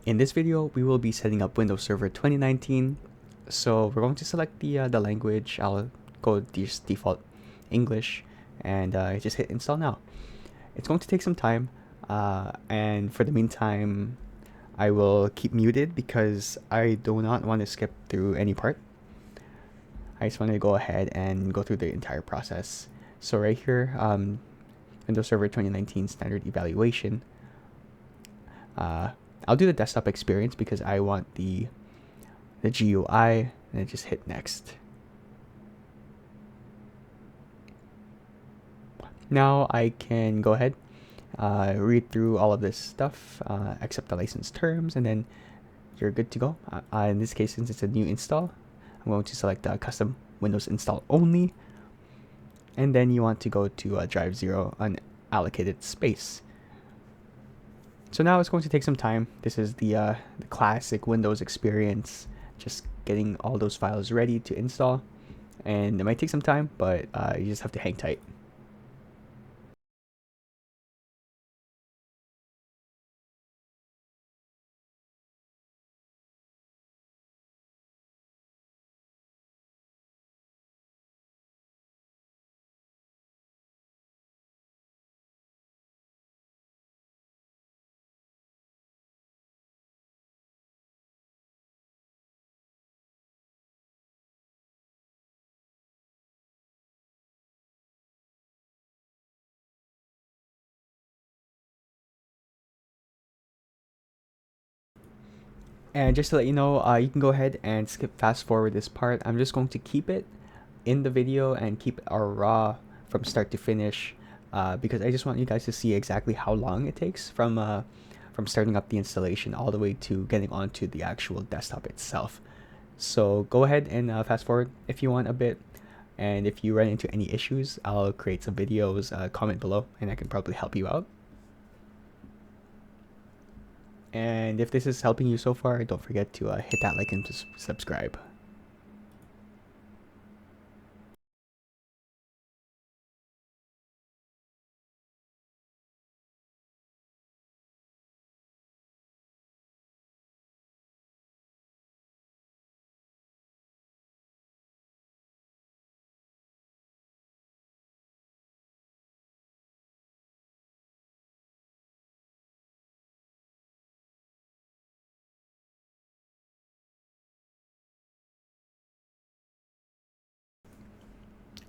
In this video, we will be setting up Windows Server 2019. So we're going to select the language. I'll go default English and just hit install now. It's going to take some time, and for the meantime, I will keep muted because I do not want to skip through any part. I just want to go ahead and go through the entire process. So right here, Windows Server 2019 standard evaluation. I'll do the desktop experience because I want the GUI, and then just hit next. Now I can go ahead, read through all of this stuff, accept the license terms, and then you're good to go. In this case, since it's a new install, I'm going to select custom Windows install only, and then you want to go to drive 0 unallocated space. So now it's going to take some time. This is the classic Windows experience, just getting all those files ready to install, and it might take some time, but you just have to hang tight. And just to let you know, you can go ahead and skip fast forward this part. I'm just going to keep it in the video and keep our raw from start to finish, because I just want you guys to see exactly how long it takes from starting up the installation all the way to getting onto the actual desktop itself. So go ahead and fast forward if you want a bit, and if you run into any issues, I'll create some videos, comment below, and I can probably help you out. And if this is helping you so far, don't forget to hit that like and subscribe.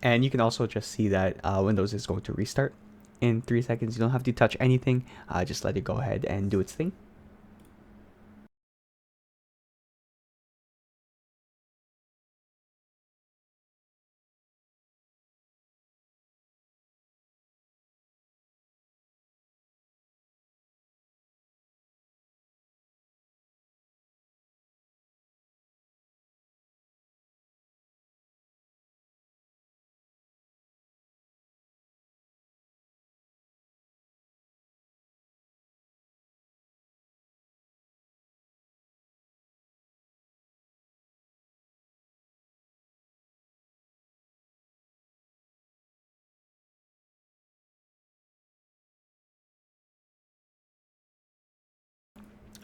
And you can also just see that Windows is going to restart in 3 seconds. You don't have to touch anything. Just let it go ahead and do its thing.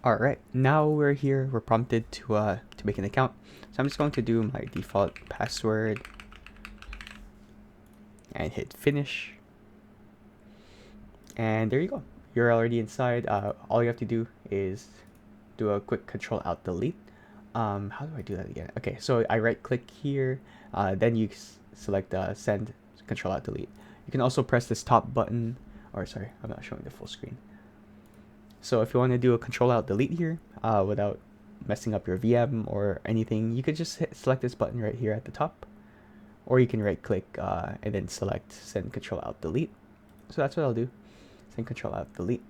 All right, now we're here. We're prompted to make an account. So I'm just going to do my default password and hit finish. And there you go. You're already inside. All you have to do is do a quick Control Alt Delete. How do I do that again? Okay, so I right click here, then you select send, Control Alt Delete. You can also press this top button, or sorry, I'm not showing the full screen. So if you want to do a Control Alt Delete here, without messing up your VM or anything, you could just select this button right here at the top, or you can right click and then select send Control Alt Delete. So that's what I'll do, send Control Alt Delete,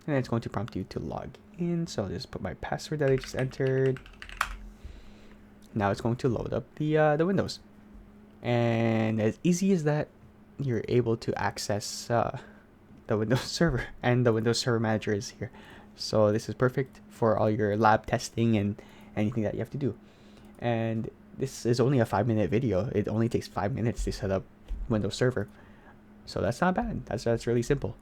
and then it's going to prompt you to log in. So I'll just put my password that I just entered. Now it's going to load up the windows, and as easy as that, you're able to access the Windows Server, and the Windows Server Manager is here. So this is perfect for all your lab testing and anything that you have to do. And this is only a 5-minute video. It only takes 5 minutes to set up Windows Server. So that's not bad. That's really simple.